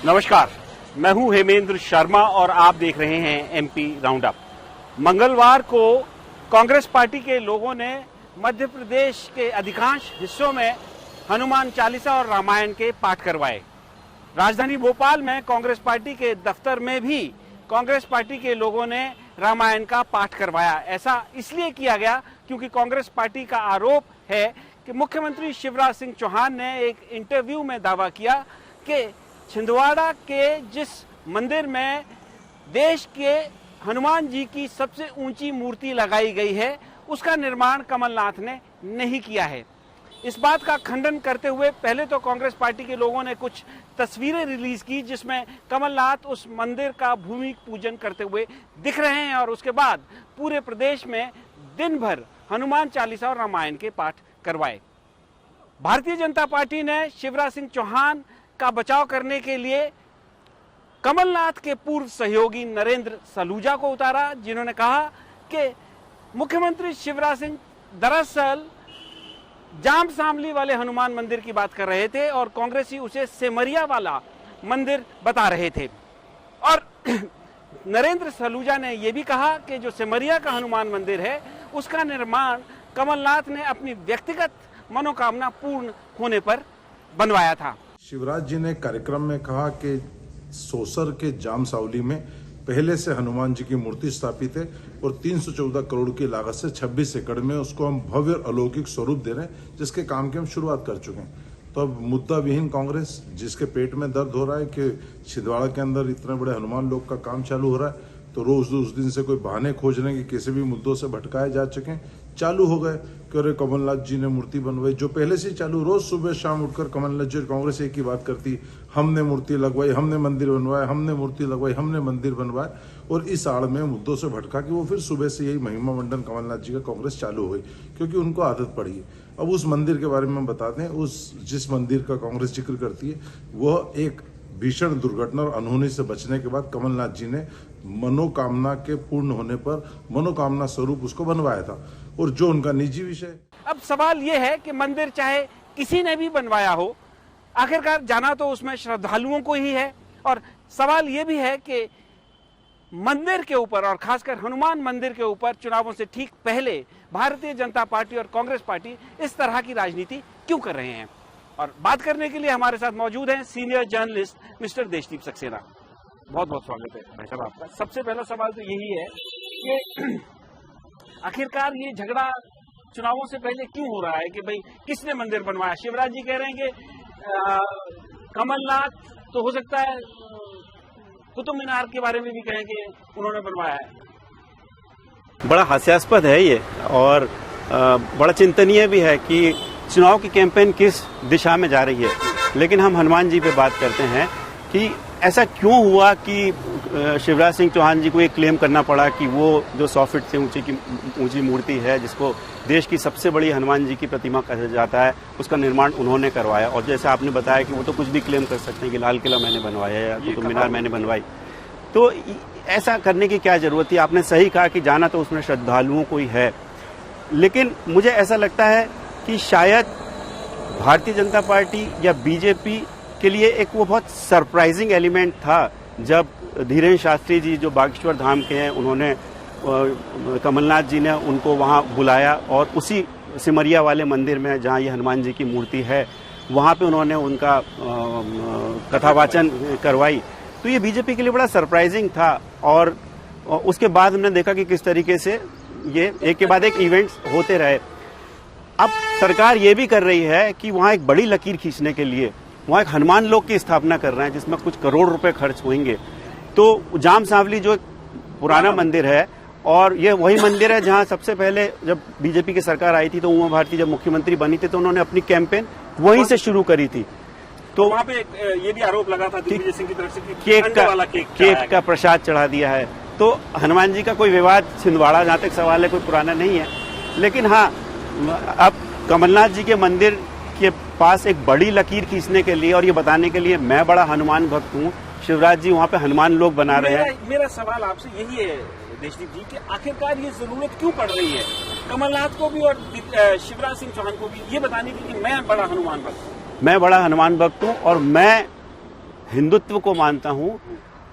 नमस्कार, मैं हूं हेमेंद्र शर्मा और आप देख रहे हैं एमपी राउंड अप। मंगलवार को कांग्रेस पार्टी के लोगों ने मध्य प्रदेश के अधिकांश हिस्सों में हनुमान चालीसा और रामायण के पाठ करवाए। राजधानी भोपाल में कांग्रेस पार्टी के दफ्तर में भी कांग्रेस पार्टी के लोगों ने रामायण का पाठ करवाया। ऐसा इसलिए किया गया क्योंकि कांग्रेस पार्टी का आरोप है कि मुख्यमंत्री शिवराज सिंह चौहान ने एक इंटरव्यू में दावा किया कि छिंदवाड़ा के जिस मंदिर में देश के हनुमान जी की सबसे ऊंची मूर्ति लगाई गई है उसका निर्माण कमलनाथ ने नहीं किया है। इस बात का खंडन करते हुए पहले तो कांग्रेस पार्टी के लोगों ने कुछ तस्वीरें रिलीज की जिसमें कमलनाथ उस मंदिर का भूमि पूजन करते हुए दिख रहे हैं और उसके बाद पूरे प्रदेश में दिन भर हनुमान चालीसा और रामायण के पाठ करवाए। भारतीय जनता पार्टी ने शिवराज सिंह चौहान का बचाव करने के लिए कमलनाथ के पूर्व सहयोगी नरेंद्र सलूजा को उतारा, जिन्होंने कहा कि मुख्यमंत्री शिवराज सिंह दरअसल जाम सांवली वाले हनुमान मंदिर की बात कर रहे थे और कांग्रेसी उसे सेमरिया वाला मंदिर बता रहे थे। और नरेंद्र सलूजा ने यह भी कहा कि जो सेमरिया का हनुमान मंदिर है उसका निर्माण कमलनाथ ने अपनी व्यक्तिगत मनोकामना पूर्ण होने पर बनवाया था। शिवराज जी ने कार्यक्रम में कहा कि सोसर के जाम सावली में पहले से हनुमान जी की मूर्ति स्थापित है और 314 करोड़ की लागत से 26 एकड़ में उसको हम भव्य अलौकिक स्वरूप दे रहे हैं, जिसके काम की हम शुरुआत कर चुके हैं। तो अब मुद्दा विहीन कांग्रेस, जिसके पेट में दर्द हो रहा है कि छिंदवाड़ा के अंदर इतने बड़े हनुमान लोग का काम चालू हो रहा है, तो रोज उस दिन से कोई बहाने खोज रहे हैं कि किसी भी मुद्दों से भटकाए जा चुके हैं, चालू हो गए कि अरे कमलनाथ जी ने मूर्ति बनवाई, जो पहले से चालू। रोज सुबह शाम उठकर कमलनाथ जी कांग्रेस एक ही बात करती, हमने मूर्ति लगवाई, हमने मंदिर बनवाया, हमने मूर्ति लगवाई, हमने मंदिर बनवाया, और इस आड़ में मुद्दों से भटका कि वो फिर सुबह से यही महिमा मंडन कमलनाथ जी का कांग्रेस चालू हुई, क्योंकि उनको आदत पड़ी है। अब उस मंदिर के बारे में हम बताते हैं। उस जिस मंदिर का कांग्रेस जिक्र करती है वह एक भीषण दुर्घटना और अनहोनी से बचने के बाद कमलनाथ जी ने मनोकामना के पूर्ण होने पर मनोकामना स्वरूप उसको बनवाया था, और जो उनका निजी विषय। अब सवाल यह है कि मंदिर चाहे किसी ने भी बनवाया हो, आखिरकार जाना तो उसमें श्रद्धालुओं को ही है। और सवाल यह भी है कि मंदिर के ऊपर और खासकर हनुमान मंदिर के ऊपर चुनावों से ठीक पहले भारतीय जनता पार्टी और कांग्रेस पार्टी इस तरह की राजनीति क्यों कर रहे हैं। और बात करने के लिए हमारे साथ मौजूद हैं senior journalist mister Deshdeep Saxena. बहुत बहुत स्वागत है भाई साहब आपका। सबसे पहला सवाल तो यही है कि आखिरकार ये झगड़ा चुनावों से पहले क्यों हो रहा है कि भाई किसने मंदिर बनवाया। शिवराज जी कह रहे हैं कि कमलनाथ, तो हो सकता है कुतुब मीनार के बारे में भी कहें कि उन्होंने बनवाया है। बड़ा हास्यास्पद है ये और बड़ा चिंतनीय भी है कि चुनाव की कैंपेन किस दिशा में जा रही है। लेकिन हम हनुमान जी पे बात करते हैं कि ऐसा क्यों हुआ कि शिवराज सिंह चौहान जी को एक क्लेम करना पड़ा कि वो जो 100 फीट से ऊंची मूर्ति है, जिसको देश की सबसे बड़ी हनुमान जी की प्रतिमा कहा जाता है, उसका निर्माण उन्होंने करवाया। और जैसे आपने बताया कि वो तो कुछ भी क्लेम कर सकते हैं कि लाल किला मैंने बनवाया या कुतुब मीनार मैंने बनवाई, तो ऐसा करने की क्या जरूरत थी। आपने सही कहा कि जाना तो उसमें श्रद्धालुओं को ही है, लेकिन मुझे ऐसा लगता है कि शायद भारतीय जनता पार्टी या बीजेपी के लिए एक वो बहुत सरप्राइजिंग एलिमेंट था जब धीरेन्द्र शास्त्री जी जो बागेश्वर धाम के हैं, उन्होंने कमलनाथ जी ने उनको वहां बुलाया और उसी सिमरिया वाले मंदिर में जहां ये हनुमान जी की मूर्ति है वहां पे उन्होंने उनका कथावाचन करवाई। तो ये बीजेपी के लिए बड़ा सरप्राइजिंग था। और उसके बाद हमने देखा कि किस तरीके से ये एक के बाद एक इवेंट्स होते रहे। अब सरकार ये भी कर रही है कि वहां एक बड़ी लकीर खींचने के लिए वहां एक हनुमान लोक की स्थापना कर रहे हैं, जिसमें कुछ करोड़ रुपए खर्च होंगे। तो जाम सांवली जो एक पुराना मंदिर है, और ये वही मंदिर है जहां सबसे पहले जब बीजेपी की सरकार आई थी तो उमा भारती जब मुख्यमंत्री बनी थी तो उन्होंने अपनी कैंपेन वहीं से शुरू करी थी। तो वहां पे ये भी आरोप लगा था दिग्विजय सिंह की तरफ से कि केक का प्रसाद चढ़ा दिया है। तो हनुमान जी का कोई विवाद छिंदवाड़ा जहां तक सवाल है कोई पुराना नहीं है। लेकिन हाँ, अब कमलनाथ जी के मंदिर के पास एक बड़ी लकीर खींचने के लिए और ये बताने के लिए मैं बड़ा हनुमान भक्त हूँ, शिवराज जी वहाँ पे हनुमान लोग बना रहे हैं। मेरा सवाल आपसे यही है देशदीप जी कि आखिरकार ये जरूरत क्यों पड़ रही है कमलनाथ को भी और शिवराज सिंह चौहान को भी ये बताने की कि मैं बड़ा हनुमान भक्त हूँ। मैं बड़ा हनुमान भक्त हूँ और मैं हिंदुत्व को मानता हूं,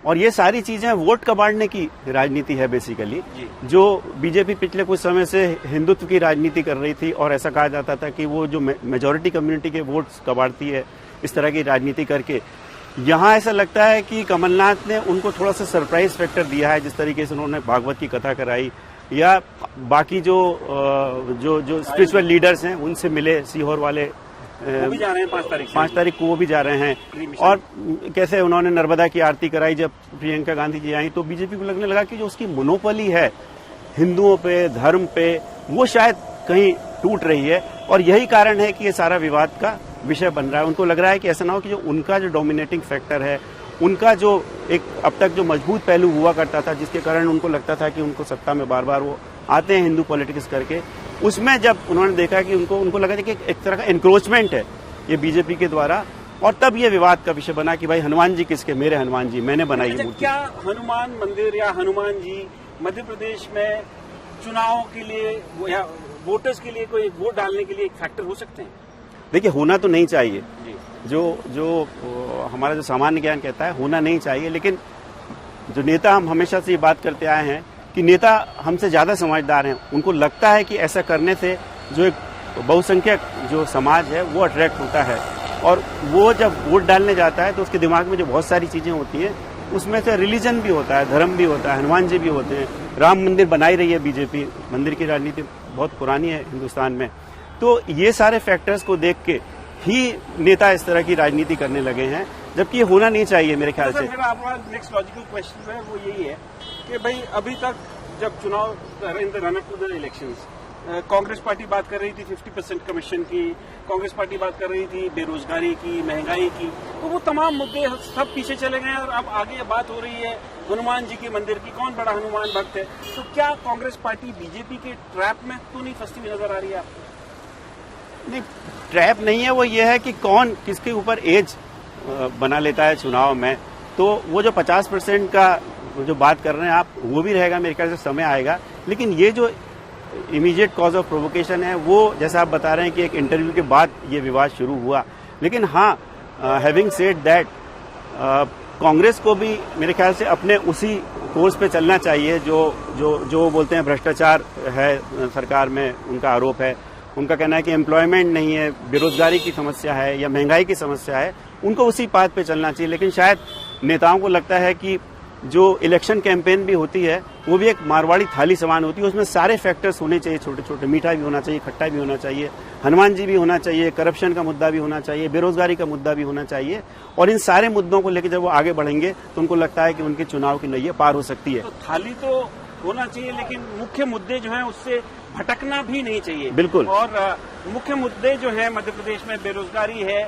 और ये सारी चीजें वोट का बांटने की राजनीति है बेसिकली। जो बीजेपी पिछले कुछ समय से हिंदुत्व की राजनीति कर रही थी और ऐसा कहा जाता था कि वो जो मेजॉरिटी कम्युनिटी के वोट्स कबाड़ती है, इस तरह की राजनीति करके यहाँ ऐसा लगता है कि कमलनाथ ने उनको थोड़ा सा सरप्राइज फैक्टर दिया है। जिस तरीके से उन्होंने भागवत की कथा कराई, या बाकी जो स्पिरिचुअल लीडर्स हैं उनसे मिले, सीहोर वाले वो भी जा रहे हैं 5 तारीख को वो भी जा रहे हैं। और कैसे उन्होंने नर्मदा की आरती कराई जब प्रियंका गांधी जी आई, तो बीजेपी को लगने लगा कि जो उसकी मोनोपोली है हिंदुओं पे, धर्म पे, वो शायद कहीं टूट रही है, और यही कारण है कि ये सारा विवाद का विषय बन रहा है। उनको लग रहा है कि ऐसा ना हो कि जो उनका जो डोमिनेटिंग फैक्टर है, उनका जो एक अब तक जो मजबूत पहलू हुआ करता था, जिसके कारण उनको लगता था कि उनको सत्ता में बार बार वो आते हैं हिंदू पॉलिटिक्स करके, उसमें जब उन्होंने देखा कि उनको लगा कि एक तरह का एनक्रोचमेंट है ये बीजेपी के द्वारा, और तब ये विवाद का विषय बना कि भाई हनुमान जी किसके? मेरे हनुमान जी, मैंने बनाई ये मूर्ति। क्या हनुमान मंदिर या हनुमान जी मध्य प्रदेश में चुनाव के लिए या वोटर्स के लिए कोई वोट डालने के लिए एक फैक्टर हो सकते हैं? देखिए, होना तो नहीं चाहिए, जो हमारा जो सामान्य ज्ञान कहता है होना नहीं चाहिए, लेकिन जो नेता, हम हमेशा से ये बात करते आए हैं कि नेता हमसे ज्यादा समझदार हैं। उनको लगता है कि ऐसा करने से जो एक बहुसंख्यक जो समाज है वो अट्रैक्ट होता है, और वो जब वोट डालने जाता है तो उसके दिमाग में जो बहुत सारी चीजें होती हैं, उसमें से रिलीजन भी होता है, धर्म भी होता है, हनुमान जी भी होते हैं, राम मंदिर बनाई रही है बीजेपी, मंदिर की राजनीति बहुत पुरानी है हिंदुस्तान में। तो ये सारे फैक्टर्स को देख के ही नेता इस तरह की राजनीति करने लगे हैं, जबकि ये होना नहीं चाहिए मेरे ख्याल से। मेरा आपका नेक्स्ट लॉजिकल क्वेश्चन है वो यही है कि भाई अभी तक जब चुनाव in the run up to the elections, Congress party बात कर रही थी 50% कमीशन की, कांग्रेस पार्टी बात कर रही थी बेरोजगारी की, महंगाई की, तो वो तमाम मुद्दे सब पीछे चले गए और अब आगे बात हो रही है हनुमान जी के मंदिर की, कौन बड़ा हनुमान भक्त है। तो क्या कांग्रेस पार्टी बीजेपी के ट्रैप में तो नहीं फंसती हुई नजर आ रही है? नहीं, ट्रैप नहीं है, वो ये है कि कौन किसके ऊपर एज बना लेता है चुनाव में। तो वो जो 50% का जो बात कर रहे हैं आप, वो भी रहेगा मेरे ख्याल से, समय आएगा। लेकिन ये जो इमीडिएट कॉज ऑफ प्रोवोकेशन है, वो जैसा आप बता रहे हैं कि एक इंटरव्यू के बाद ये विवाद शुरू हुआ। लेकिन हाँ, हैविंग सेड दैट, कांग्रेस को भी मेरे ख्याल से अपने उसी कोर्स पे चलना चाहिए जो बोलते हैं भ्रष्टाचार है सरकार में, उनका आरोप है। उनका कहना है कि एम्प्लॉयमेंट नहीं है, बेरोजगारी की समस्या है या महंगाई की समस्या है, उनको उसी पाथ पे चलना चाहिए। लेकिन शायद नेताओं को लगता है कि जो इलेक्शन कैंपेन भी होती है वो भी एक मारवाड़ी थाली समान होती है, उसमें सारे फैक्टर्स होने चाहिए, छोटे छोटे, मीठा भी होना चाहिए, खट्टा भी होना चाहिए, हनुमान जी भी होना चाहिए, करप्शन का मुद्दा भी होना चाहिए, बेरोजगारी का मुद्दा भी होना चाहिए। और इन सारे मुद्दों को लेकर जब वो आगे बढ़ेंगे तो उनको लगता है कि उनके चुनाव की नैया पार हो सकती है। तो थाली तो होना चाहिए, लेकिन मुख्य मुद्दे जो हैं उससे भटकना भी नहीं चाहिए। बिल्कुल। और मुख्य मुद्दे जो हैं मध्य प्रदेश में बेरोजगारी है,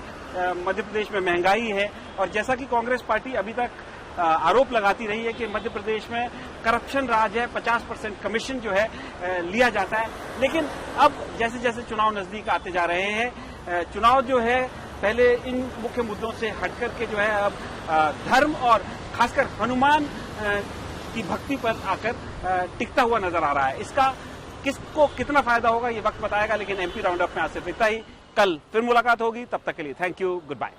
मध्य प्रदेश में महंगाई है, और जैसा कि कांग्रेस पार्टी अभी तक आरोप लगाती रही है कि मध्य प्रदेश में करप्शन राज है, 50% कमीशन जो है लिया जाता है। लेकिन अब जैसे जैसे चुनाव नजदीक आते जा रहे हैं, चुनाव जो है पहले इन मुख्य मुद्दों से हट करके जो है अब धर्म और खासकर हनुमान की भक्ति पर आकर टिकता हुआ नजर आ रहा है। इसका किसको कितना फायदा होगा ये वक्त बताएगा, लेकिन एमपी राउंड अप में आज सिर्फ इतना ही। कल फिर मुलाकात होगी, तब तक के लिए थैंक यू, गुड बाय।